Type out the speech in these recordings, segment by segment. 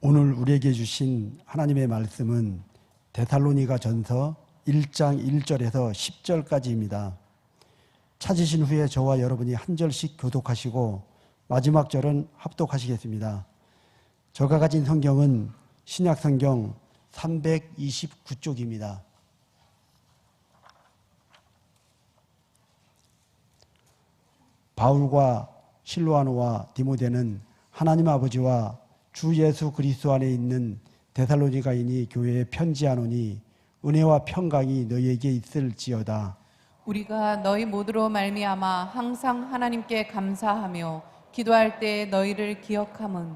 오늘 우리에게 주신 하나님의 말씀은 데살로니가 전서 1장 1절에서 10절까지입니다. 찾으신 후에 저와 여러분이 한 절씩 교독하시고 마지막 절은 합독하시겠습니다. 제가 가진 성경은 신약성경 329쪽입니다. 바울과 실로아노와 디모데는 하나님 아버지와 주 예수 그리스도 안에 있는 데살로니가인이 교회에 편지하노니 은혜와 평강이 너희에게 있을지어다. 우리가 너희 모두로 말미암아 항상 하나님께 감사하며 기도할 때 너희를 기억함은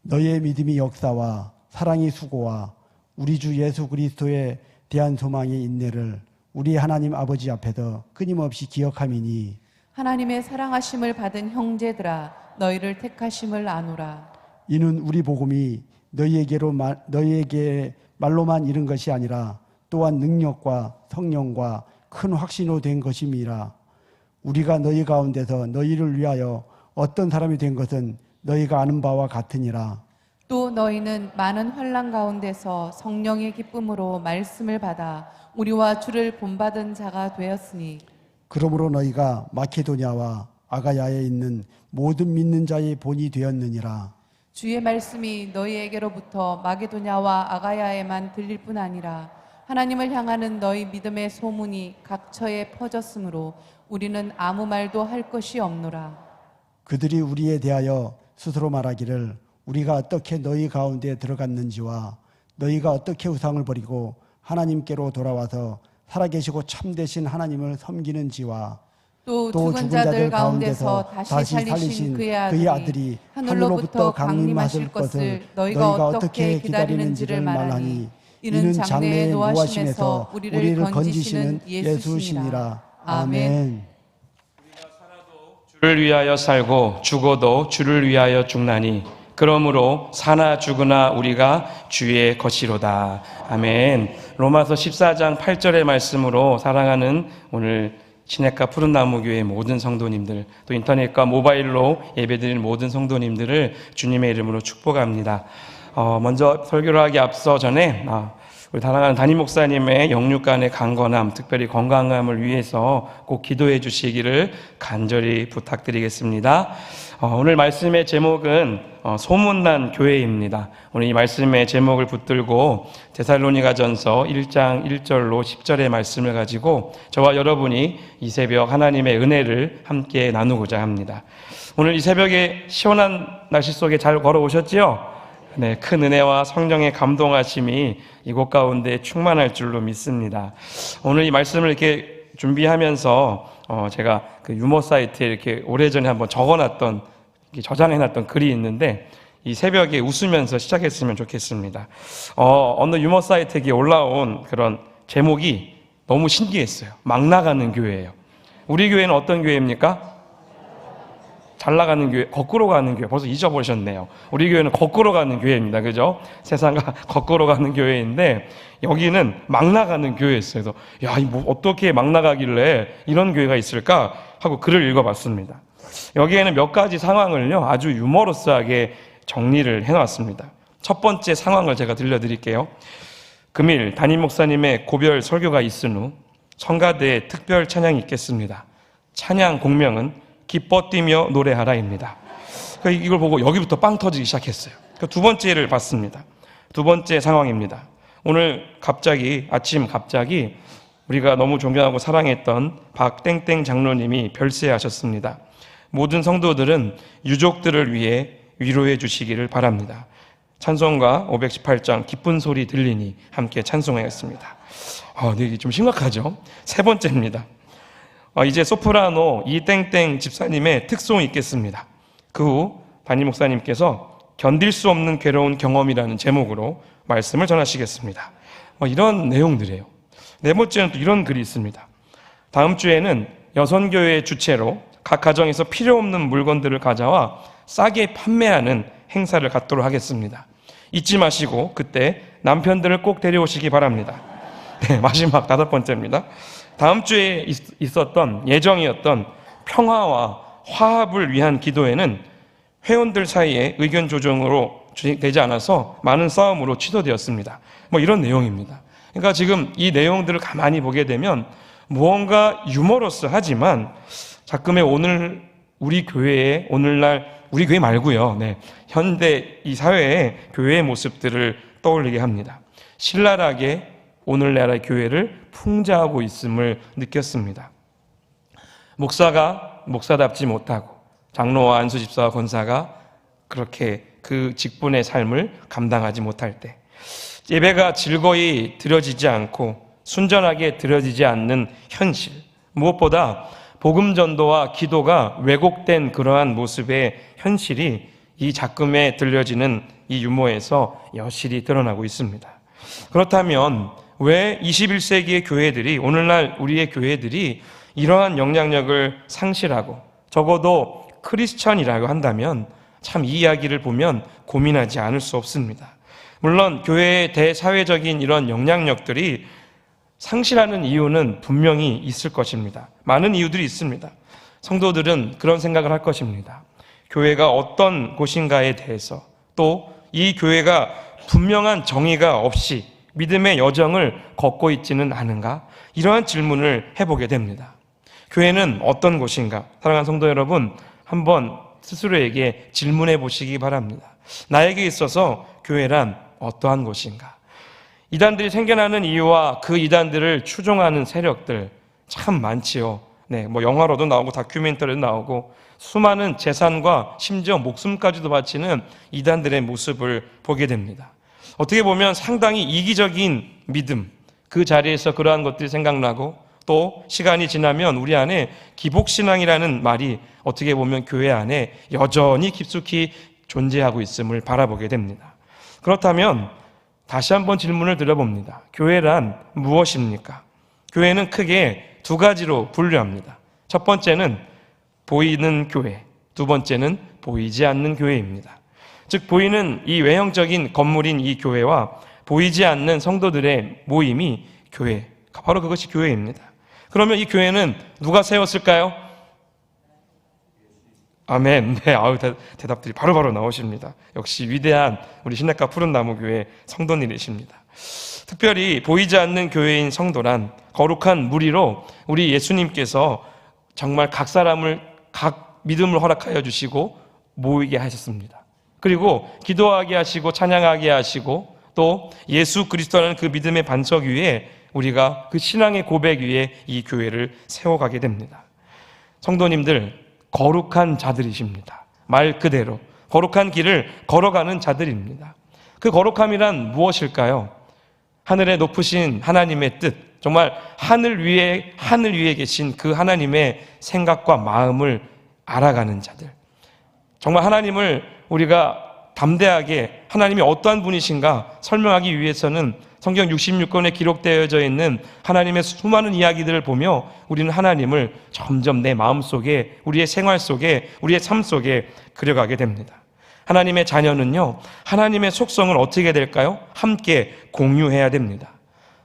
너희의 믿음이 역사와 사랑이 수고와 우리 주 예수 그리스도에 대한 소망의 인내를 우리 하나님 아버지 앞에서 끊임없이 기억함이니 하나님의 사랑하심을 받은 형제들아 너희를 택하심을 아노라. 이는 우리 복음이 너희에게 말로만 이른 것이 아니라 또한 능력과 성령과 큰 확신으로 된 것임이라. 우리가 너희 가운데서 너희를 위하여 어떤 사람이 된 것은 너희가 아는 바와 같으니라. 또 너희는 많은 환난 가운데서 성령의 기쁨으로 말씀을 받아 우리와 주를 본받은 자가 되었으니 그러므로 너희가 마케도냐와 아가야에 있는 모든 믿는 자의 본이 되었느니라. 주의 말씀이 너희에게로부터 마게도냐와 아가야에만 들릴 뿐 아니라 하나님을 향하는 너희 믿음의 소문이 각처에 퍼졌으므로 우리는 아무 말도 할 것이 없노라. 그들이 우리에 대하여 스스로 말하기를 우리가 어떻게 너희 가운데 들어갔는지와 너희가 어떻게 우상을 버리고 하나님께로 돌아와서 살아계시고 참되신 하나님을 섬기는지와 또 죽은 자들 가운데서 다시 살리신 그의 아들이 하늘로부터 강림하실 것을 너희가 어떻게 기다리는지를 말하니 이는 장래의 노하심에서 우리를 건지시는 예수시니라. 아멘. 우리가 살아도 주를 위하여 살고 죽어도 주를 위하여 죽나니 그러므로 사나 죽으나 우리가 주의 것이로다. 아멘. 로마서 14장 8절의 말씀으로 사랑하는 오늘 시냇가 푸른나무교회 모든 성도님들, 또 인터넷과 모바일로 예배드리는 모든 성도님들을 주님의 이름으로 축복합니다. 먼저 설교를 하기 앞서 전에 우리 사랑하는 담임 목사님의 영육간의 강건함, 특별히 건강함을 위해서 꼭 기도해 주시기를 간절히 부탁드리겠습니다. 오늘 말씀의 제목은 소문난 교회입니다. 오늘 이 말씀의 제목을 붙들고 데살로니가전서 1장 1절로 10절의 말씀을 가지고 저와 여러분이 이 새벽 하나님의 은혜를 함께 나누고자 합니다. 오늘 이 새벽에 시원한 날씨 속에 잘 걸어오셨지요? 네, 큰 은혜와 성령의 감동하심이 이곳 가운데 충만할 줄로 믿습니다. 오늘 이 말씀을 이렇게 준비하면서 제가 그 유머 사이트에 이렇게 오래전에 한번 적어놨던, 저장해놨던 글이 있는데 이 새벽에 웃으면서 시작했으면 좋겠습니다. 어느 유머 사이트에 올라온 그런 제목이 너무 신기했어요. 막 나가는 교회예요. 우리 교회는 어떤 교회입니까? 잘 나가는 교회, 거꾸로 가는 교회. 벌써 잊어버리셨네요. 우리 교회는 거꾸로 가는 교회입니다. 그죠? 세상과 거꾸로 가는 교회인데 여기는 막 나가는 교회였어요. 그래서 야, 뭐 어떻게 막 나가길래 이런 교회가 있을까 하고 글을 읽어봤습니다. 여기에는 몇 가지 상황을요 아주 유머러스하게 정리를 해놨습니다. 첫 번째 상황을 제가 들려드릴게요. 금일 담임 목사님의 고별 설교가 있은 후 성가대에 특별 찬양이 있겠습니다. 찬양 공명은 기뻐 뛰며 노래하라입니다. 이걸 보고 여기부터 빵 터지기 시작했어요. 두 번째를 봤습니다. 두 번째 상황입니다. 오늘 갑자기 우리가 너무 존경하고 사랑했던 박땡땡 장로님이 별세하셨습니다. 모든 성도들은 유족들을 위해 위로해 주시기를 바랍니다. 찬송가 518장 기쁜 소리 들리니 함께 찬송하겠습니다. 이게 좀 심각하죠? 세 번째입니다. 이제 소프라노 이땡땡 집사님의 특송이 있겠습니다. 그 후 담임 목사님께서 견딜 수 없는 괴로운 경험이라는 제목으로 말씀을 전하시겠습니다. 이런 내용들이에요. 네 번째는 또 이런 글이 있습니다. 다음 주에는 여선교회 주최로 각 가정에서 필요 없는 물건들을 가져와 싸게 판매하는 행사를 갖도록 하겠습니다. 잊지 마시고 그때 남편들을 꼭 데려오시기 바랍니다. 네, 마지막 다섯 번째입니다. 다음 주에 있었던 예정이었던 평화와 화합을 위한 기도회는 회원들 사이에 의견 조정으로 되지 않아서 많은 싸움으로 취소되었습니다. 뭐 이런 내용입니다. 그러니까 지금 이 내용들을 가만히 보게 되면 무언가 유머러스하지만 자금의 우리 교회의 오늘날 우리 교회 말고요. 네, 현대 이 사회의 교회의 모습들을 떠올리게 합니다. 신랄하게 오늘날의 교회를 풍자하고 있음을 느꼈습니다. 목사가 목사답지 못하고 장로와 안수집사와 권사가 그렇게 그 직분의 삶을 감당하지 못할 때, 예배가 즐거이 드려지지 않고 순전하게 드려지지 않는 현실, 무엇보다 복음 전도와 기도가 왜곡된 그러한 모습의 현실이 이 작금에 들려지는 이 유머에서 여실히 드러나고 있습니다. 그렇다면 왜 21세기의 교회들이, 오늘날 우리의 교회들이 이러한 영향력을 상실하고 적어도 크리스천이라고 한다면 참 이 이야기를 보면 고민하지 않을 수 없습니다. 물론 교회의 대사회적인 이런 영향력들이 상실하는 이유는 분명히 있을 것입니다. 많은 이유들이 있습니다. 성도들은 그런 생각을 할 것입니다. 교회가 어떤 곳인가에 대해서, 또 이 교회가 분명한 정의가 없이 믿음의 여정을 걷고 있지는 않은가? 이러한 질문을 해보게 됩니다. 교회는 어떤 곳인가? 사랑하는 성도 여러분, 한번 스스로에게 질문해 보시기 바랍니다. 나에게 있어서 교회란 어떠한 곳인가? 이단들이 생겨나는 이유와 그 이단들을 추종하는 세력들 참 많지요. 네, 뭐 영화로도 나오고 다큐멘터리도 나오고 수많은 재산과 심지어 목숨까지도 바치는 이단들의 모습을 보게 됩니다. 어떻게 보면 상당히 이기적인 믿음, 그 자리에서 그러한 것들이 생각나고, 또 시간이 지나면 우리 안에 기복신앙이라는 말이 어떻게 보면 교회 안에 여전히 깊숙이 존재하고 있음을 바라보게 됩니다. 그렇다면 다시 한번 질문을 드려봅니다. 교회란 무엇입니까? 교회는 크게 두 가지로 분류합니다. 첫 번째는 보이는 교회, 두 번째는 보이지 않는 교회입니다. 즉 보이는 이 외형적인 건물인 이 교회와 보이지 않는 성도들의 모임이 교회, 바로 그것이 교회입니다. 그러면 이 교회는 누가 세웠을까요? 아멘. 네, 대답들이 바로바로 나오십니다. 역시 위대한 우리 신약가 푸른나무교회 성도님이십니다. 특별히 보이지 않는 교회인 성도란 거룩한 무리로 우리 예수님께서 정말 각 사람을 각 믿음을 허락하여 주시고 모이게 하셨습니다. 그리고 기도하게 하시고 찬양하게 하시고, 또 예수 그리스도라는 그 믿음의 반석 위에 우리가 그 신앙의 고백 위에 이 교회를 세워가게 됩니다. 성도님들, 거룩한 자들이십니다. 말 그대로 거룩한 길을 걸어가는 자들입니다. 그 거룩함이란 무엇일까요? 하늘에 높으신 하나님의 뜻, 정말 하늘 위에 계신 그 하나님의 생각과 마음을 알아가는 자들, 정말 하나님을 우리가 담대하게 하나님이 어떠한 분이신가 설명하기 위해서는 성경 66권에 기록되어져 있는 하나님의 수많은 이야기들을 보며 우리는 하나님을 점점 내 마음속에, 우리의 생활 속에, 우리의 삶 속에 그려가게 됩니다. 하나님의 자녀는요, 하나님의 속성을 어떻게 될까요? 함께 공유해야 됩니다.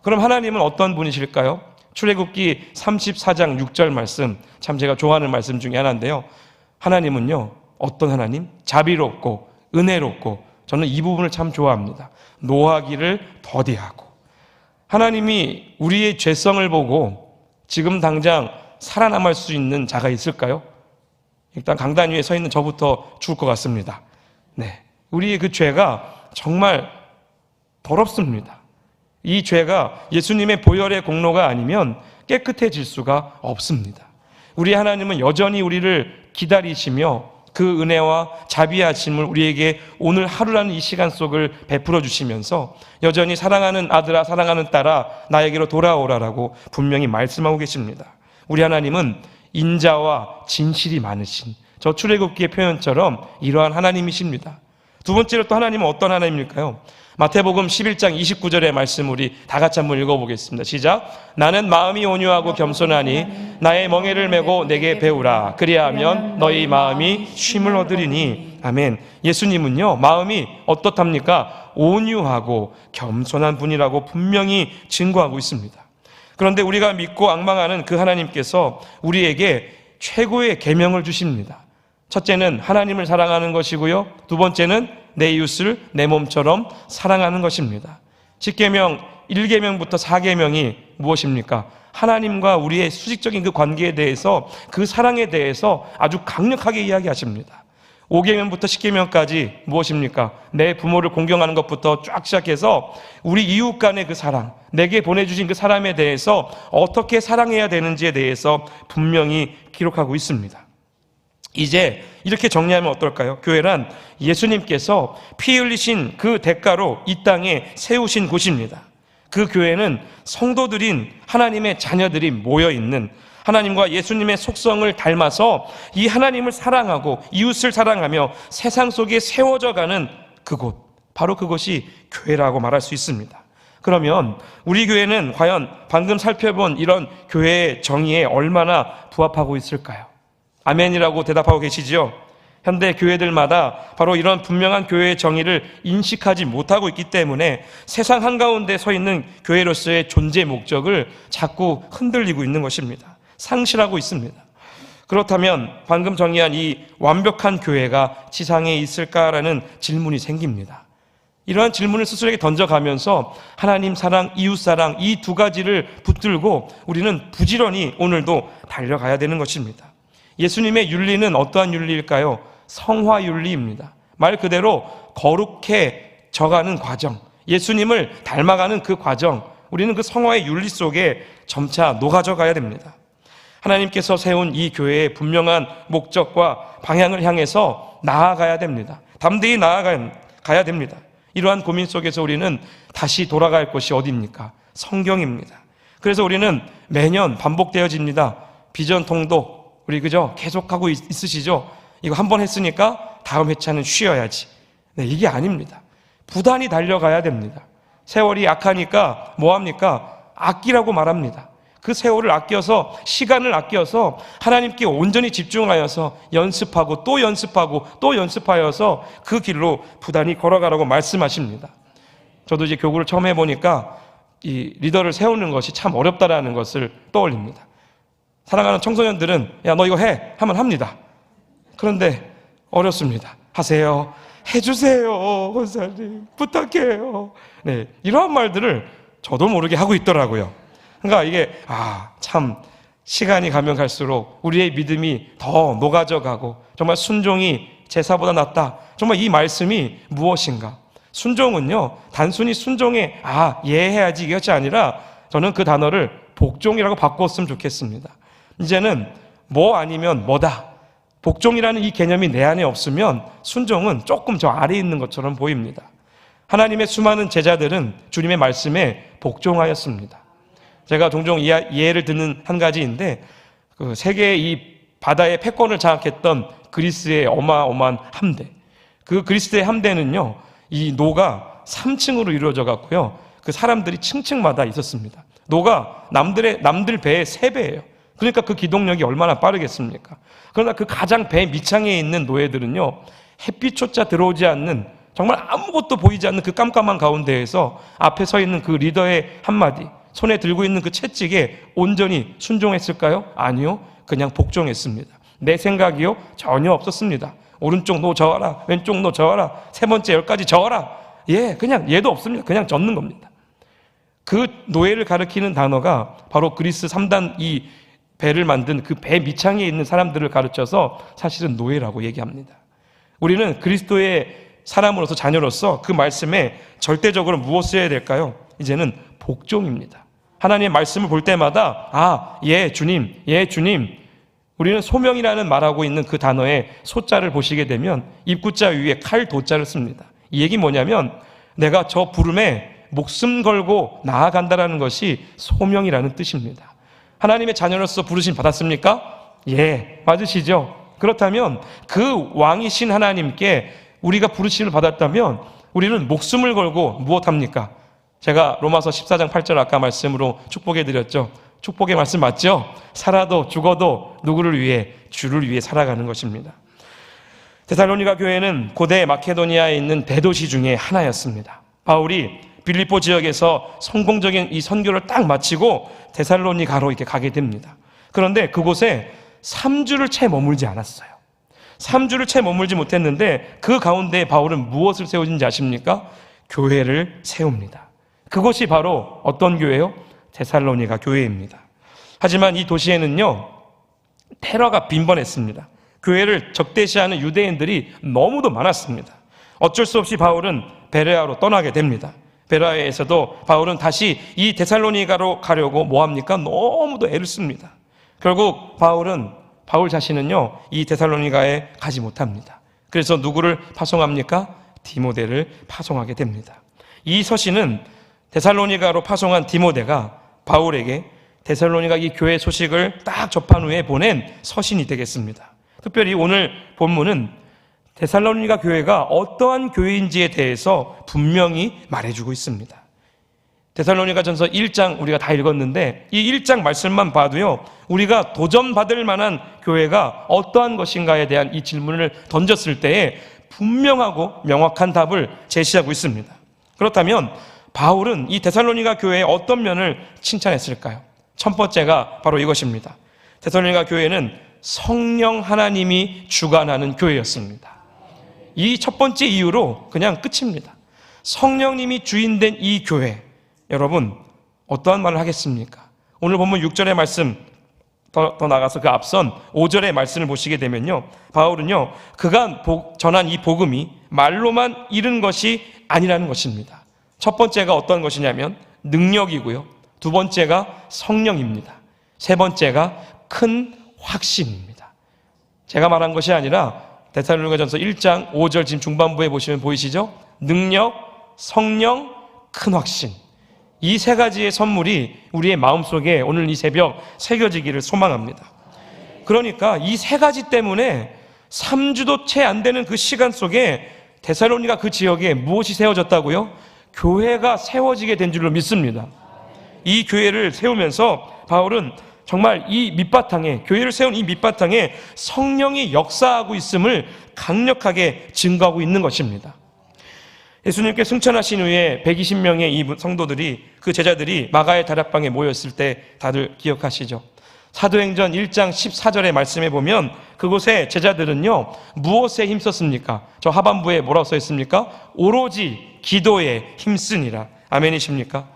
그럼 하나님은 어떤 분이실까요? 출애굽기 34장 6절 말씀, 참 제가 좋아하는 말씀 중에 하나인데요. 하나님은요, 어떤 하나님? 자비롭고 은혜롭고, 저는 이 부분을 참 좋아합니다. 노하기를 더디하고. 하나님이 우리의 죄성을 보고 지금 당장 살아남을 수 있는 자가 있을까요? 일단 강단 위에 서 있는 저부터 죽을 것 같습니다. 네, 우리의 그 죄가 정말 더럽습니다. 이 죄가 예수님의 보혈의 공로가 아니면 깨끗해질 수가 없습니다. 우리 하나님은 여전히 우리를 기다리시며 그 은혜와 자비하심을 우리에게 오늘 하루라는 이 시간 속을 베풀어 주시면서 여전히 사랑하는 아들아, 사랑하는 딸아, 나에게로 돌아오라라고 분명히 말씀하고 계십니다. 우리 하나님은 인자와 진실이 많으신, 저 출애굽기의 표현처럼 이러한 하나님이십니다. 두 번째로 또 하나님은 어떤 하나님일까요? 마태복음 11장 29절의 말씀 우리 다 같이 한번 읽어보겠습니다. 시작. 나는 마음이 온유하고 겸손하니 나의 멍에를 메고 내게 배우라. 그리하면 너희 마음이 쉼을 얻으리니. 아멘. 예수님은요, 마음이 어떻답니까? 온유하고 겸손한 분이라고 분명히 증거하고 있습니다. 그런데 우리가 믿고 앙망하는 그 하나님께서 우리에게 최고의 계명을 주십니다. 첫째는 하나님을 사랑하는 것이고요, 두 번째는 내 이웃을 내 몸처럼 사랑하는 것입니다. 10계명 1계명부터 4계명이 무엇입니까? 하나님과 우리의 수직적인 그 관계에 대해서, 그 사랑에 대해서 아주 강력하게 이야기하십니다. 5계명부터 10계명까지 무엇입니까? 내 부모를 공경하는 것부터 쫙 시작해서 우리 이웃 간의 그 사랑, 내게 보내주신 그 사람에 대해서 어떻게 사랑해야 되는지에 대해서 분명히 기록하고 있습니다. 이제 이렇게 정리하면 어떨까요? 교회란 예수님께서 피 흘리신 그 대가로 이 땅에 세우신 곳입니다. 그 교회는 성도들인 하나님의 자녀들이 모여있는, 하나님과 예수님의 속성을 닮아서 이 하나님을 사랑하고 이웃을 사랑하며 세상 속에 세워져가는 그곳, 바로 그것이 교회라고 말할 수 있습니다. 그러면 우리 교회는 과연 방금 살펴본 이런 교회의 정의에 얼마나 부합하고 있을까요? 아멘이라고 대답하고 계시지요? 현대 교회들마다 바로 이런 분명한 교회의 정의를 인식하지 못하고 있기 때문에 세상 한가운데 서 있는 교회로서의 존재 목적을 자꾸 흔들리고 있는 것입니다. 상실하고 있습니다. 그렇다면 방금 정의한 이 완벽한 교회가 지상에 있을까라는 질문이 생깁니다. 이러한 질문을 스스로에게 던져가면서 하나님 사랑, 이웃 사랑, 이 두 가지를 붙들고 우리는 부지런히 오늘도 달려가야 되는 것입니다. 예수님의 윤리는 어떠한 윤리일까요? 성화윤리입니다. 말 그대로 거룩해져가는 과정, 예수님을 닮아가는 그 과정, 우리는 그 성화의 윤리 속에 점차 녹아져 가야 됩니다. 하나님께서 세운 이 교회의 분명한 목적과 방향을 향해서 나아가야 됩니다. 담대히 나아가야 됩니다. 이러한 고민 속에서 우리는 다시 돌아갈 곳이 어디입니까? 성경입니다. 그래서 우리는 매년 반복되어집니다. 비전 통독, 우리 그죠? 계속하고 있으시죠? 이거 한 번 했으니까 다음 회차는 쉬어야지. 네, 이게 아닙니다. 부단히 달려가야 됩니다. 세월이 약하니까 뭐합니까? 아끼라고 말합니다. 그 세월을 아껴서, 시간을 아껴서 하나님께 온전히 집중하여서 연습하고 또 연습하고 또 연습하여서 그 길로 부단히 걸어가라고 말씀하십니다. 저도 이제 교구를 처음 해보니까 이 리더를 세우는 것이 참 어렵다라는 것을 떠올립니다. 사랑하는 청소년들은 야, 너 이거 해! 하면 합니다. 그런데 어렵습니다. 하세요. 해주세요. 권사님. 부탁해요. 네, 이러한 말들을 저도 모르게 하고 있더라고요. 그러니까 이게 참 시간이 가면 갈수록 우리의 믿음이 더 녹아져 가고 정말 순종이 제사보다 낫다. 정말 이 말씀이 무엇인가? 순종은요, 단순히 순종에 해야지 이것이 아니라 저는 그 단어를 복종이라고 바꿨으면 좋겠습니다. 이제는 뭐 아니면 뭐다. 복종이라는 이 개념이 내 안에 없으면 순종은 조금 저 아래에 있는 것처럼 보입니다. 하나님의 수많은 제자들은 주님의 말씀에 복종하였습니다. 제가 종종 예를 듣는 한 가지인데, 그 세계의 이 바다의 패권을 장악했던 그리스의 어마어마한 함대, 그 그리스의 함대는요, 이 노가 3층으로 이루어져 갔고요, 그 사람들이 층층마다 있었습니다. 노가 남들 배의 3배예요. 그러니까 그 기동력이 얼마나 빠르겠습니까? 그러나 그 가장 배 밑창에 있는 노예들은요, 햇빛조차 들어오지 않는, 정말 아무것도 보이지 않는 그 깜깜한 가운데에서 앞에 서 있는 그 리더의 한마디, 손에 들고 있는 그 채찍에 온전히 순종했을까요? 아니요. 그냥 복종했습니다. 내 생각이요? 전혀 없었습니다. 오른쪽 노 저어라, 왼쪽 노 저어라, 3번째 10가지 저어라. 그냥 얘도 없습니다. 그냥 젓는 겁니다. 그 노예를 가리키는 단어가 바로 그리스 3단 이 배를 만든 그 배 밑창에 있는 사람들을 가르쳐서 사실은 노예라고 얘기합니다. 우리는 그리스도의 사람으로서, 자녀로서 그 말씀에 절대적으로 무엇을 해야 될까요? 이제는 복종입니다. 하나님의 말씀을 볼 때마다 주님. 우리는 소명이라는 말하고 있는 그 단어의 소자를 보시게 되면 입구자 위에 칼 도자를 씁니다. 이 얘기 뭐냐면 내가 저 부름에 목숨 걸고 나아간다라는 것이 소명이라는 뜻입니다. 하나님의 자녀로서 부르심 받았습니까? 맞으시죠? 그렇다면 그 왕이신 하나님께 우리가 부르심을 받았다면 우리는 목숨을 걸고 무엇합니까? 제가 로마서 14장 8절 아까 말씀으로 축복해 드렸죠. 축복의 말씀 맞죠? 살아도 죽어도 누구를 위해? 주를 위해 살아가는 것입니다. 데살로니가 교회는 고대 마케도니아에 있는 대도시 중에 하나였습니다. 바울이 빌립보 지역에서 성공적인 이 선교를 딱 마치고 데살로니가로 이렇게 가게 됩니다. 그런데 그곳에 3주를 채 머물지 않았어요. 3주를 채 머물지 못했는데 그 가운데 바울은 무엇을 세우는지 아십니까? 교회를 세웁니다. 그것이 바로 어떤 교회요? 데살로니가 교회입니다. 하지만 이 도시에는요, 테러가 빈번했습니다. 교회를 적대시하는 유대인들이 너무도 많았습니다. 어쩔 수 없이 바울은 베레아로 떠나게 됩니다. 베레아에서도 바울은 다시 이 데살로니가로 가려고 뭐합니까? 너무도 애를 씁니다. 결국 바울 자신은요, 이 데살로니가에 가지 못합니다. 그래서 누구를 파송합니까? 디모데를 파송하게 됩니다. 이 서신은 데살로니가로 파송한 디모데가 바울에게 데살로니가 이 교회 소식을 딱 접한 후에 보낸 서신이 되겠습니다. 특별히 오늘 본문은 데살로니가 교회가 어떠한 교회인지에 대해서 분명히 말해주고 있습니다. 데살로니가전서 1장 우리가 다 읽었는데 이 1장 말씀만 봐도요, 우리가 도전받을 만한 교회가 어떠한 것인가에 대한 이 질문을 던졌을 때에 분명하고 명확한 답을 제시하고 있습니다. 그렇다면 바울은 이 데살로니가 교회의 어떤 면을 칭찬했을까요? 첫 번째가 바로 이것입니다. 데살로니가 교회는 성령 하나님이 주관하는 교회였습니다. 이 첫 번째 이유로 그냥 끝입니다. 성령님이 주인된 이 교회, 여러분 어떠한 말을 하겠습니까? 오늘 본문 6절의 말씀 더 나가서 그 앞선 5절의 말씀을 보시게 되면요, 바울은요, 그가 전한 이 복음이 말로만 이른 것이 아니라는 것입니다. 첫 번째가 어떤 것이냐면 능력이고요, 두 번째가 성령입니다. 세 번째가 큰 확신입니다. 제가 말한 것이 아니라 데살로니가전서 1장 5절 지금 중반부에 보시면 보이시죠? 능력, 성령, 큰 확신. 이 세 가지의 선물이 우리의 마음속에 오늘 이 새벽 새겨지기를 소망합니다. 그러니까 이 세 가지 때문에 3주도 채 안 되는 그 시간 속에 데살로니가 그 지역에 무엇이 세워졌다고요? 교회가 세워지게 된 줄로 믿습니다. 이 교회를 세우면서 바울은 정말 이 밑바탕에, 교회를 세운 이 밑바탕에 성령이 역사하고 있음을 강력하게 증거하고 있는 것입니다. 예수님께 승천하신 후에 120명의 이 성도들이, 그 제자들이 마가의 다락방에 모였을 때 다들 기억하시죠? 사도행전 1장 14절의 말씀에 보면 그곳에 제자들은요, 무엇에 힘썼습니까? 저 하반부에 뭐라고 써 있습니까? 오로지 기도에 힘쓰니라. 아멘이십니까?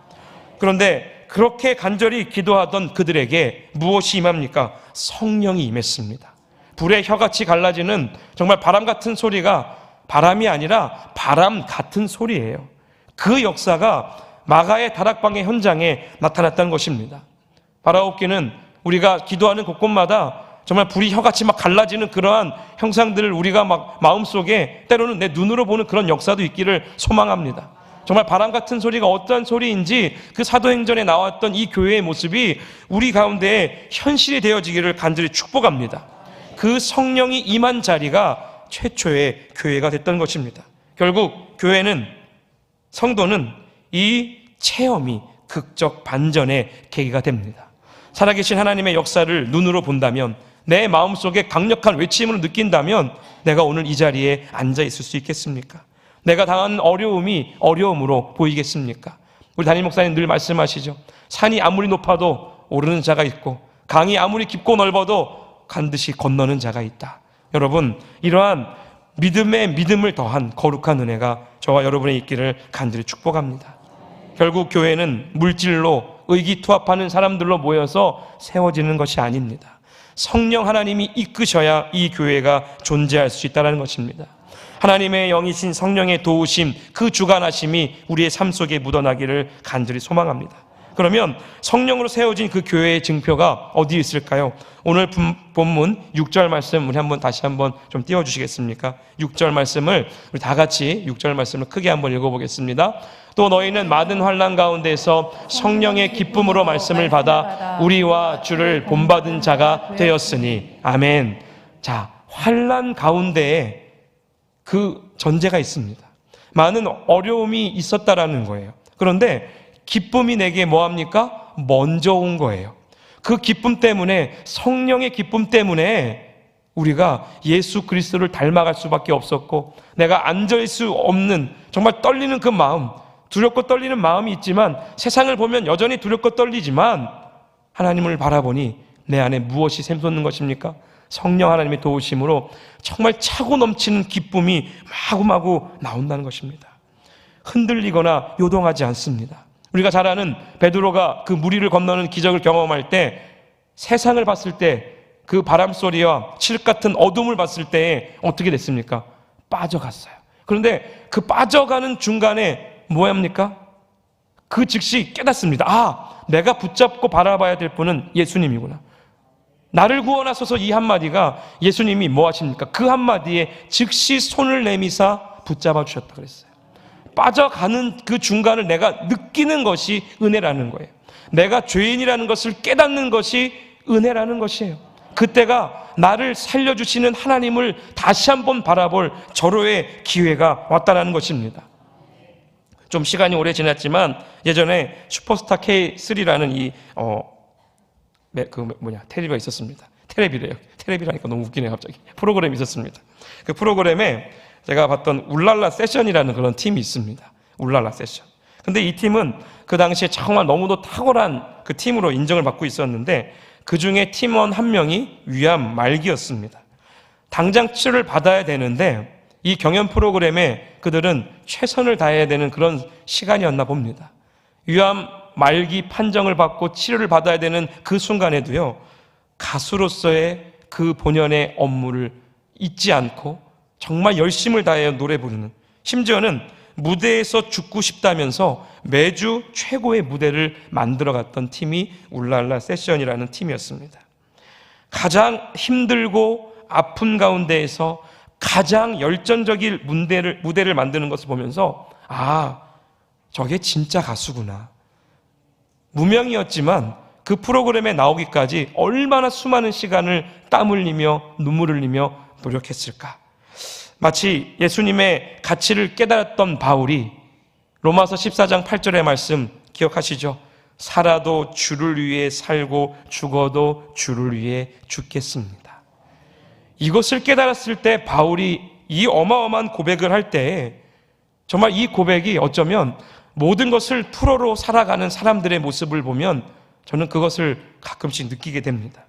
그런데 그렇게 간절히 기도하던 그들에게 무엇이 임합니까? 성령이 임했습니다. 불의 혀같이 갈라지는 정말 바람 같은 소리가 바람이 아니라 바람 같은 소리예요. 그 역사가 마가의 다락방의 현장에 나타났다는 것입니다. 바라옵기는 우리가 기도하는 곳곳마다 정말 불이 혀같이 막 갈라지는 그러한 형상들을 우리가 막 마음속에 때로는 내 눈으로 보는 그런 역사도 있기를 소망합니다. 정말 바람 같은 소리가 어떠한 소리인지 그 사도행전에 나왔던 이 교회의 모습이 우리 가운데 현실이 되어지기를 간절히 축복합니다. 그 성령이 임한 자리가 최초의 교회가 됐던 것입니다. 결국 교회는, 성도는 이 체험이 극적 반전의 계기가 됩니다. 살아계신 하나님의 역사를 눈으로 본다면, 내 마음속에 강력한 외침을 느낀다면 내가 오늘 이 자리에 앉아 있을 수 있겠습니까? 내가 당한 어려움이 어려움으로 보이겠습니까? 우리 담임 목사님 늘 말씀하시죠. 산이 아무리 높아도 오르는 자가 있고 강이 아무리 깊고 넓어도 반드시 건너는 자가 있다. 여러분, 이러한 믿음에 믿음을 더한 거룩한 은혜가 저와 여러분의 있기를 간절히 축복합니다. 결국 교회는 물질로 의기투합하는 사람들로 모여서 세워지는 것이 아닙니다. 성령 하나님이 이끄셔야 이 교회가 존재할 수 있다는 것입니다. 하나님의 영이신 성령의 도우심, 그 주관하심이 우리의 삶 속에 묻어나기를 간절히 소망합니다. 그러면 성령으로 세워진 그 교회의 증표가 어디에 있을까요? 오늘 본문 6절 말씀 우리 다시 한번 좀 띄워주시겠습니까? 6절 말씀을 우리 다 같이 6절 말씀을 크게 한번 읽어보겠습니다. 또 너희는 많은 환난 가운데서 성령의 기쁨으로 말씀을 받아 우리와 주를 본받은 자가 되었으니. 아멘. 자, 환난 가운데에 그 전제가 있습니다. 많은 어려움이 있었다라는 거예요. 그런데 기쁨이 내게 뭐합니까? 먼저 온 거예요. 그 기쁨 때문에, 성령의 기쁨 때문에 우리가 예수 그리스도를 닮아갈 수밖에 없었고, 내가 앉아있을 수 없는 정말 떨리는 그 마음, 두렵고 떨리는 마음이 있지만, 세상을 보면 여전히 두렵고 떨리지만 하나님을 바라보니 내 안에 무엇이 샘솟는 것입니까? 성령 하나님의 도우심으로 정말 차고 넘치는 기쁨이 마구마구 나온다는 것입니다. 흔들리거나 요동하지 않습니다. 우리가 잘 아는 베드로가 그 무리를 건너는 기적을 경험할 때, 세상을 봤을 때 그 바람 소리와 칠흑 같은 어둠을 봤을 때 어떻게 됐습니까? 빠져갔어요. 그런데 그 빠져가는 중간에 뭐 합니까? 그 즉시 깨닫습니다. 아, 내가 붙잡고 바라봐야 될 분은 예수님이구나. 나를 구원하소서, 이 한마디가 예수님이 뭐 하십니까? 그 한마디에 즉시 손을 내미사 붙잡아 주셨다 그랬어요. 빠져가는 그 중간을 내가 느끼는 것이 은혜라는 거예요. 내가 죄인이라는 것을 깨닫는 것이 은혜라는 것이에요. 그때가 나를 살려주시는 하나님을 다시 한번 바라볼 절호의 기회가 왔다는 것입니다. 좀 시간이 오래 지났지만 예전에 슈퍼스타 K3라는 텔레비가 있었습니다. 텔레비래요. 텔레비라니까 너무 웃기네요, 갑자기. 프로그램이 있었습니다. 그 프로그램에 제가 봤던 울랄라 세션이라는 그런 팀이 있습니다. 울랄라 세션. 근데 이 팀은 그 당시에 정말 너무도 탁월한 그 팀으로 인정을 받고 있었는데, 그 중에 팀원 한 명이 위암 말기였습니다. 당장 치료를 받아야 되는데 이 경연 프로그램에 그들은 최선을 다해야 되는 그런 시간이었나 봅니다. 위암 말기 판정을 받고 치료를 받아야 되는 그 순간에도요, 가수로서의 그 본연의 업무를 잊지 않고 정말 열심을 다해 노래 부르는, 심지어는 무대에서 죽고 싶다면서 매주 최고의 무대를 만들어갔던 팀이 울랄라 세션이라는 팀이었습니다. 가장 힘들고 아픈 가운데에서 가장 열정적인 무대를 만드는 것을 보면서, 아, 저게 진짜 가수구나. 무명이었지만 그 프로그램에 나오기까지 얼마나 수많은 시간을 땀 흘리며 눈물 흘리며 노력했을까. 마치 예수님의 가치를 깨달았던 바울이 로마서 14장 8절의 말씀 기억하시죠? 살아도 주를 위해 살고 죽어도 주를 위해 죽겠습니다. 이것을 깨달았을 때 바울이 이 어마어마한 고백을 할 때 정말 이 고백이 어쩌면 모든 것을 프로로 살아가는 사람들의 모습을 보면 저는 그것을 가끔씩 느끼게 됩니다.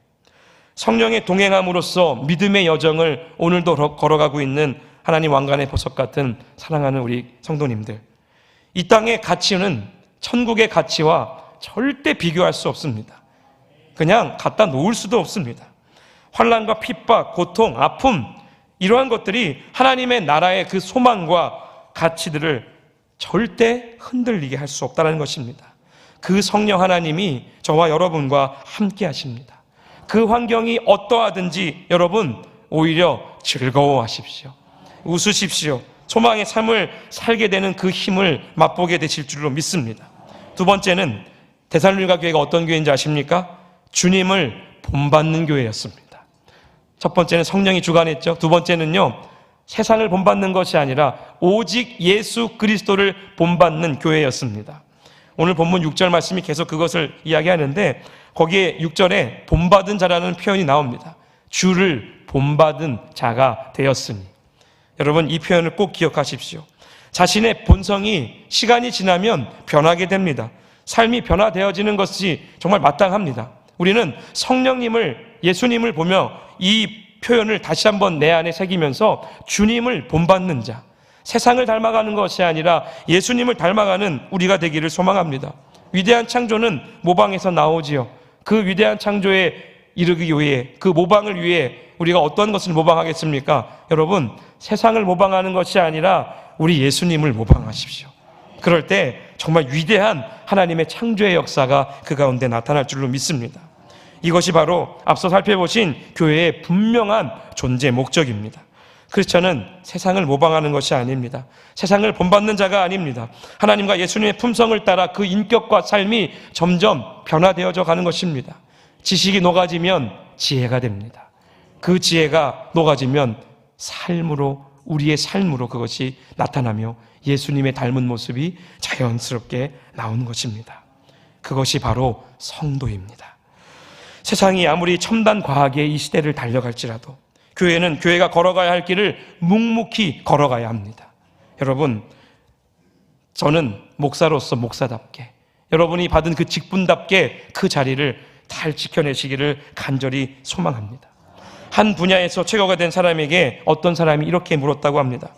성령의 동행함으로써 믿음의 여정을 오늘도 걸어가고 있는 하나님 왕관의 보석 같은 사랑하는 우리 성도님들, 이 땅의 가치는 천국의 가치와 절대 비교할 수 없습니다. 그냥 갖다 놓을 수도 없습니다. 환난과 핍박, 고통, 아픔, 이러한 것들이 하나님의 나라의 그 소망과 가치들을 절대 흔들리게 할 수 없다는 것입니다. 그 성령 하나님이 저와 여러분과 함께 하십니다. 그 환경이 어떠하든지 여러분 오히려 즐거워하십시오. 웃으십시오. 소망의 삶을 살게 되는 그 힘을 맛보게 되실 줄로 믿습니다. 두 번째는 데살로니가 교회가 어떤 교회인지 아십니까? 주님을 본받는 교회였습니다. 첫 번째는 성령이 주관했죠. 두 번째는요, 세상을 본받는 것이 아니라 오직 예수 그리스도를 본받는 교회였습니다. 오늘 본문 6절 말씀이 계속 그것을 이야기하는데, 거기에 6절에 본받은 자라는 표현이 나옵니다. 주를 본받은 자가 되었으니. 여러분, 이 표현을 꼭 기억하십시오. 자신의 본성이 시간이 지나면 변하게 됩니다. 삶이 변화되어지는 것이 정말 마땅합니다. 우리는 성령님을, 예수님을 보며 이 표현을 다시 한번 내 안에 새기면서 주님을 본받는 자, 세상을 닮아가는 것이 아니라 예수님을 닮아가는 우리가 되기를 소망합니다. 위대한 창조는 모방에서 나오지요. 그 위대한 창조에 이르기 위해, 그 모방을 위해 우리가 어떤 것을 모방하겠습니까? 여러분, 세상을 모방하는 것이 아니라 우리 예수님을 모방하십시오. 그럴 때 정말 위대한 하나님의 창조의 역사가 그 가운데 나타날 줄로 믿습니다. 이것이 바로 앞서 살펴보신 교회의 분명한 존재 목적입니다. 크리스천은 세상을 모방하는 것이 아닙니다. 세상을 본받는 자가 아닙니다. 하나님과 예수님의 품성을 따라 그 인격과 삶이 점점 변화되어져 가는 것입니다. 지식이 녹아지면 지혜가 됩니다. 그 지혜가 녹아지면 삶으로, 우리의 삶으로 그것이 나타나며 예수님의 닮은 모습이 자연스럽게 나오는 것입니다. 그것이 바로 성도입니다. 세상이 아무리 첨단 과학의 이 시대를 달려갈지라도 교회는 교회가 걸어가야 할 길을 묵묵히 걸어가야 합니다. 여러분, 저는 목사로서 목사답게, 여러분이 받은 그 직분답게 그 자리를 잘 지켜내시기를 간절히 소망합니다. 한 분야에서 최고가 된 사람에게 어떤 사람이 이렇게 물었다고 합니다.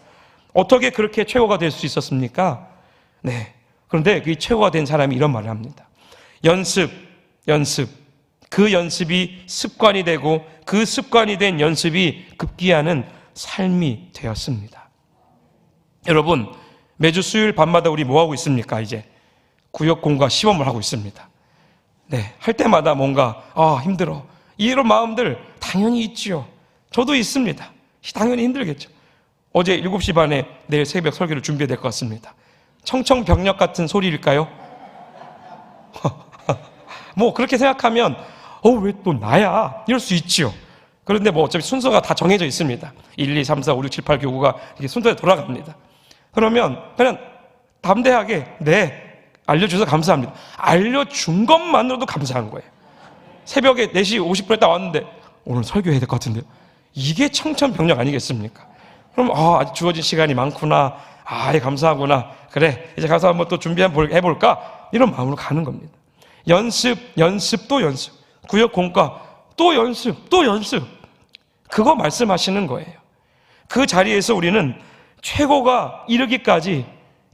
어떻게 그렇게 최고가 될 수 있었습니까? 네. 그런데 그 최고가 된 사람이 이런 말을 합니다. 연습. 그 연습이 습관이 되고 그 습관이 된 연습이 급기야는 삶이 되었습니다. 여러분, 매주 수요일 밤마다 우리 뭐 하고 있습니까? 이제 구역공과 시험을 하고 있습니다. 네, 할 때마다 뭔가 힘들어 이런 마음들 당연히 있지요. 저도 있습니다. 당연히 힘들겠죠. 어제 7시 반에 내일 새벽 설교를 준비해야 될 것 같습니다. 청청병력 같은 소리일까요? 뭐 그렇게 생각하면 왜 또 나야? 이럴 수 있지요. 그런데 뭐 어차피 순서가 다 정해져 있습니다. 1, 2, 3, 4, 5, 6, 7, 8 교구가 이렇게 순서에 돌아갑니다. 그러면 그냥 담대하게 알려주셔서 감사합니다. 알려준 것만으로도 감사한 거예요. 새벽에 4시 50분에 딱 왔는데 오늘 설교해야 될 것 같은데요. 이게 청천벽력 아니겠습니까? 그럼 아직 주어진 시간이 많구나. 감사하구나. 그래, 이제 가서 한번 또 준비 한번 해볼까? 이런 마음으로 가는 겁니다. 연습, 또 연습. 구역 공과 또 연습. 그거 말씀하시는 거예요. 그 자리에서 우리는 최고가 이르기까지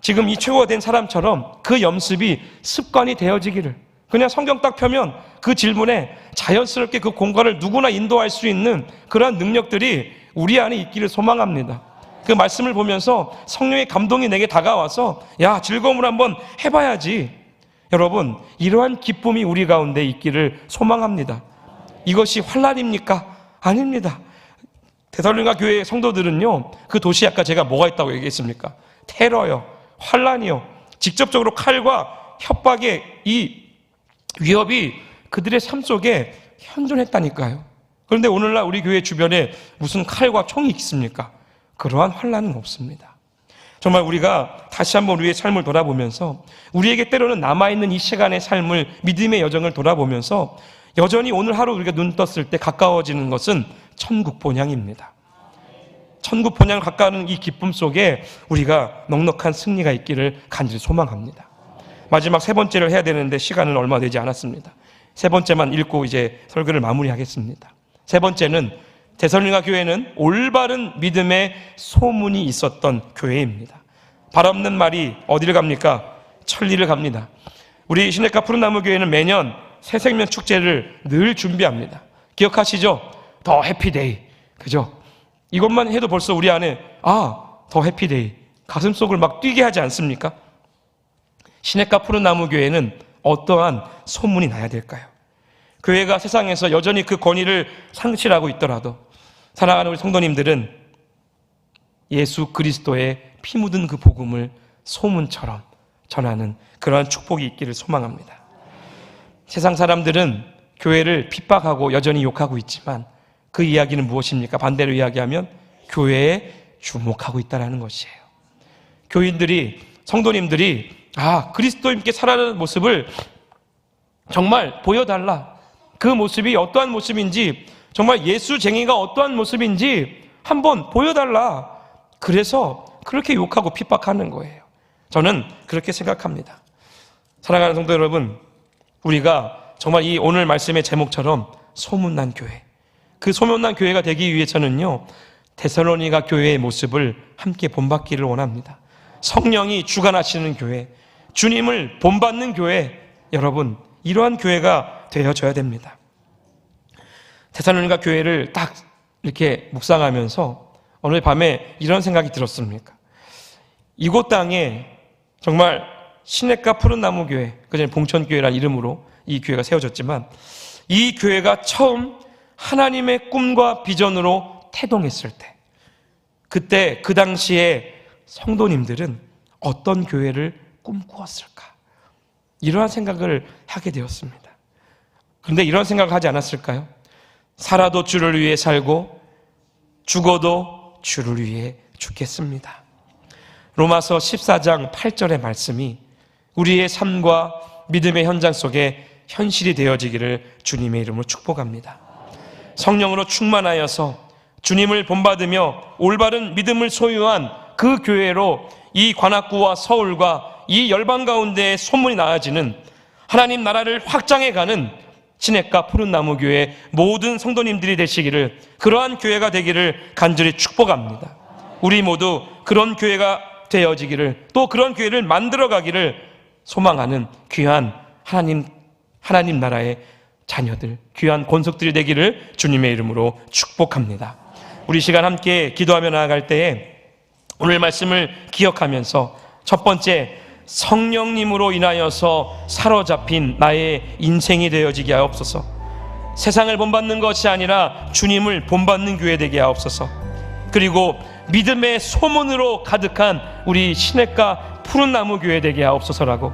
지금 이 최고가 된 사람처럼 그 연습이 습관이 되어지기를, 그냥 성경 딱 펴면 그 질문에 자연스럽게 그 공간을 누구나 인도할 수 있는 그러한 능력들이 우리 안에 있기를 소망합니다. 그 말씀을 보면서 성령의 감동이 내게 다가와서 즐거움을 한번 해봐야지. 여러분, 이러한 기쁨이 우리 가운데 있기를 소망합니다. 이것이 환난입니까? 아닙니다. 데살로니가 교회의 성도들은요, 그 도시에 아까 제가 뭐가 있다고 얘기했습니까? 테러요, 환난이요, 직접적으로 칼과 협박의 이 위협이 그들의 삶 속에 현존했다니까요. 그런데 오늘날 우리 교회 주변에 무슨 칼과 총이 있습니까? 그러한 환난은 없습니다. 정말 우리가 다시 한번 우리의 삶을 돌아보면서 우리에게 때로는 남아있는 이 시간의 삶을, 믿음의 여정을 돌아보면서 여전히 오늘 하루 우리가 눈 떴을 때 가까워지는 것은 천국 본향입니다. 천국 본향을 가까워하는 이 기쁨 속에 우리가 넉넉한 승리가 있기를 간절히 소망합니다. 마지막 세 번째를 해야 되는데 시간은 얼마 되지 않았습니다. 세 번째만 읽고 이제 설교를 마무리하겠습니다. 세 번째는 데살로니가 교회는 올바른 믿음의 소문이 있었던 교회입니다. 발 없는 말이 어디를 갑니까? 천리를 갑니다. 우리 시내가 푸른나무 교회는 매년 새생명 축제를 늘 준비합니다. 기억하시죠? 더 해피데이. 그죠? 이것만 해도 벌써 우리 안에 더 해피데이, 가슴속을 막 뛰게 하지 않습니까? 시내가 푸른나무 교회는 어떠한 소문이 나야 될까요? 교회가 세상에서 여전히 그 권위를 상실하고 있더라도 사랑하는 우리 성도님들은 예수 그리스도의 피 묻은 그 복음을 소문처럼 전하는 그러한 축복이 있기를 소망합니다. 세상 사람들은 교회를 핍박하고 여전히 욕하고 있지만 그 이야기는 무엇입니까? 반대로 이야기하면 교회에 주목하고 있다는 것이에요. 교인들이, 성도님들이 그리스도님께 살아가는 모습을 정말 보여달라. 그 모습이 어떠한 모습인지, 정말 예수쟁이가 어떠한 모습인지 한번 보여달라. 그래서 그렇게 욕하고 핍박하는 거예요. 저는 그렇게 생각합니다. 사랑하는 성도 여러분, 우리가 정말 이 오늘 말씀의 제목처럼 소문난 교회, 그 소문난 교회가 되기 위해서는요, 데살로니가 교회의 모습을 함께 본받기를 원합니다. 성령이 주관하시는 교회, 주님을 본받는 교회, 여러분, 이러한 교회가 되어져야 됩니다. 데살로니가 교회를 딱 이렇게 묵상하면서 오늘 밤에 이런 생각이 들었습니까? 이곳 땅에 정말 시냇가 푸른나무 교회, 그전에 봉천교회라는 이름으로 이 교회가 세워졌지만 이 교회가 처음 하나님의 꿈과 비전으로 태동했을 때, 그때 그 당시에 성도님들은 어떤 교회를 꿈꾸었을까? 이러한 생각을 하게 되었습니다. 그런데 이런 생각을 하지 않았을까요? 살아도 주를 위해 살고 죽어도 주를 위해 죽겠습니다. 로마서 14장 8절의 말씀이 우리의 삶과 믿음의 현장 속에 현실이 되어지기를 주님의 이름으로 축복합니다. 성령으로 충만하여서 주님을 본받으며 올바른 믿음을 소유한 그 교회로 이 관악구와 서울과 이 열방 가운데 소문이 나아지는, 하나님 나라를 확장해가는 신핵가 푸른나무교회 모든 성도님들이 되시기를, 그러한 교회가 되기를 간절히 축복합니다. 우리 모두 그런 교회가 되어지기를, 또 그런 교회를 만들어가기를 소망하는 귀한 하나님 나라의 자녀들, 귀한 권속들이 되기를 주님의 이름으로 축복합니다. 우리 시간 함께 기도하며 나아갈 때에 오늘 말씀을 기억하면서 첫 번째, 성령님으로 인하여서 사로잡힌 나의 인생이 되어지게 하옵소서. 세상을 본받는 것이 아니라 주님을 본받는 교회 되게 하옵소서. 그리고 믿음의 소문으로 가득한 우리 신핵가 푸른나무 교회 되게 하옵소서라고,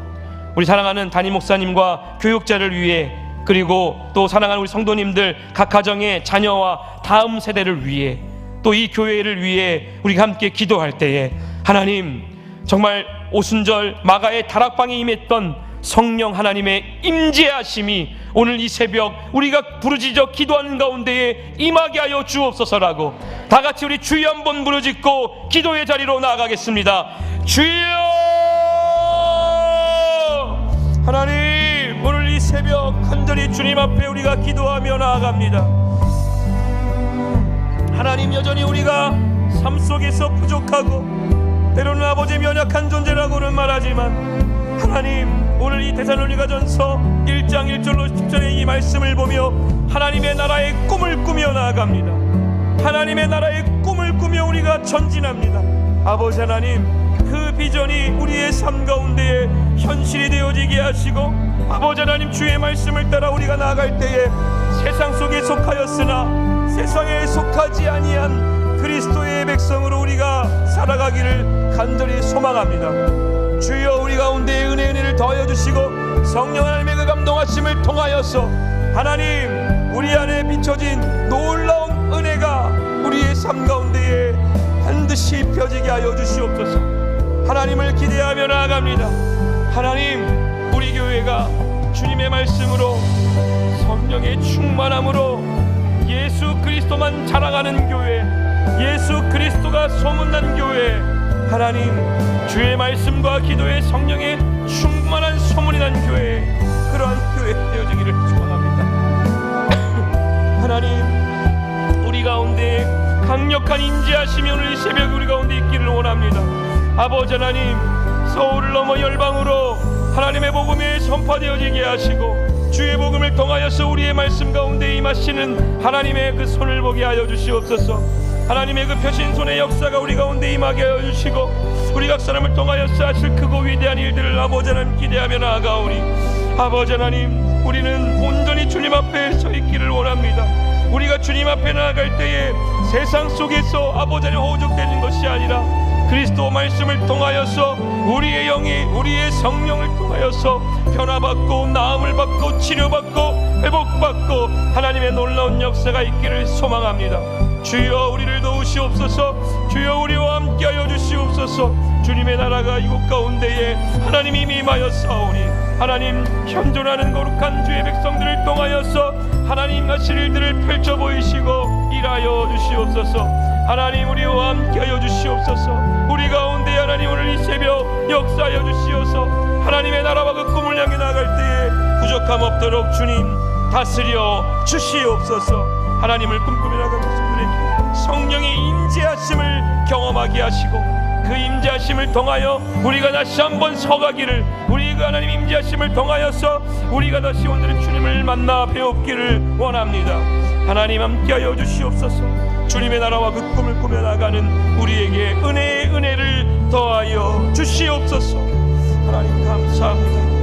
우리 사랑하는 담임 목사님과 교육자를 위해, 그리고 또 사랑하는 우리 성도님들 각 가정의 자녀와 다음 세대를 위해, 또 이 교회를 위해 우리가 함께 기도할 때에 하나님, 정말 오순절 마가의 다락방에 임했던 성령 하나님의 임재하심이 오늘 이 새벽 우리가 부르짖어 기도하는 가운데에 임하게 하여 주옵소서라고, 다 같이 우리 주여 한번 부르짖고 기도의 자리로 나아가겠습니다. 주여! 하나님, 오늘 이 새벽 간절히 주님 앞에 우리가 기도하며 나아갑니다. 하나님, 여전히 우리가 삶 속에서 부족하고 때로는 아버지 연약한 존재라고는 말하지만, 하나님, 오늘 이 데살로니가전서 1장 1절로 10절의 이 말씀을 보며 하나님의 나라의 꿈을 꾸며 나아갑니다. 하나님의 나라의 꿈을 꾸며 우리가 전진합니다. 아버지 하나님, 그 비전이 우리의 삶 가운데에 현실이 되어지게 하시고, 아버지 하나님, 주의 말씀을 따라 우리가 나아갈 때에 세상 속에 속하였으나 세상에 속하지 아니한 그리스도의 백성으로 우리가 살아가기를 간절히 소망합니다. 주여, 우리 가운데 은혜를 더하여 주시고 성령 하나님의 그 감동하심을 통하여서 하나님, 우리 안에 비춰진 놀라운 은혜가 우리의 삶 가운데에 반드시 펴지게 하여 주시옵소서. 하나님을 기대하며 나아갑니다. 하나님, 우리 교회가 주님의 말씀으로 성령의 충만함으로 예수 그리스도만 자랑하는 교회, 예수 그리스도가 소문난 교회, 하나님, 주의 말씀과 기도에 성령의 충만한 소문이 난 교회, 그러한 교회 되어지기를 축원합니다. 하나님, 우리 가운데 강력한 임재하심이 오늘 이 새벽 우리 가운데 있기를 원합니다. 아버지 하나님, 서울을 넘어 열방으로 하나님의 복음이 선포되어지게 하시고, 주의 복음을 통하여서 우리의 말씀 가운데 임하시는 하나님의 그 손을 보게 하여 주시옵소서. 하나님의 그 펴신 손의 역사가 우리 가운데 임하게 하여 주시고, 우리 각 사람을 통하여서 하실 크고 위대한 일들을 아버지 하나님 기대하며 나아가오니, 아버지 하나님, 우리는 온전히 주님 앞에 서 있기를 원합니다. 우리가 주님 앞에 나아갈 때에 세상 속에서 아버지 하나님 호적되는 것이 아니라 그리스도 말씀을 통하여서 우리의 영이, 우리의 성령을 통하여서 변화받고 나음을 받고 치료받고 회복받고 하나님의 놀라운 역사가 있기를 소망합니다. 주여, 우리를 도우시옵소서. 주여, 우리와 함께하여 주시옵소서. 주님의 나라가 이곳 가운데에 하나님이 임하였사오니, 하나님, 현존하는 거룩한 주의 백성들을 통하여서 하나님 하실 일들을 펼쳐 보이시고 일하여 주시옵소서. 하나님, 우리와 함께하여 주시옵소서. 우리 가운데 하나님, 오늘 이 새벽 역사하여 주시어서 하나님의 나라와 그 꿈을 향해 나갈 때에 부족함 없도록 주님 다스려 주시옵소서. 하나님을 꿈꾸며 나가는 분들에게 성령의 임재하심을 경험하게 하시고, 그 임재하심을 통하여 우리가 다시 한번 서가기를, 우리가 하나님 임재하심을 통하여서 우리가 다시 오늘은 주님을 만나 배웠기를 원합니다. 하나님, 함께하여 주시옵소서. 주님의 나라와 그 꿈을 꾸며 나가는 우리에게 은혜의 은혜를 더하여 주시옵소서. 하나님, 감사합니다.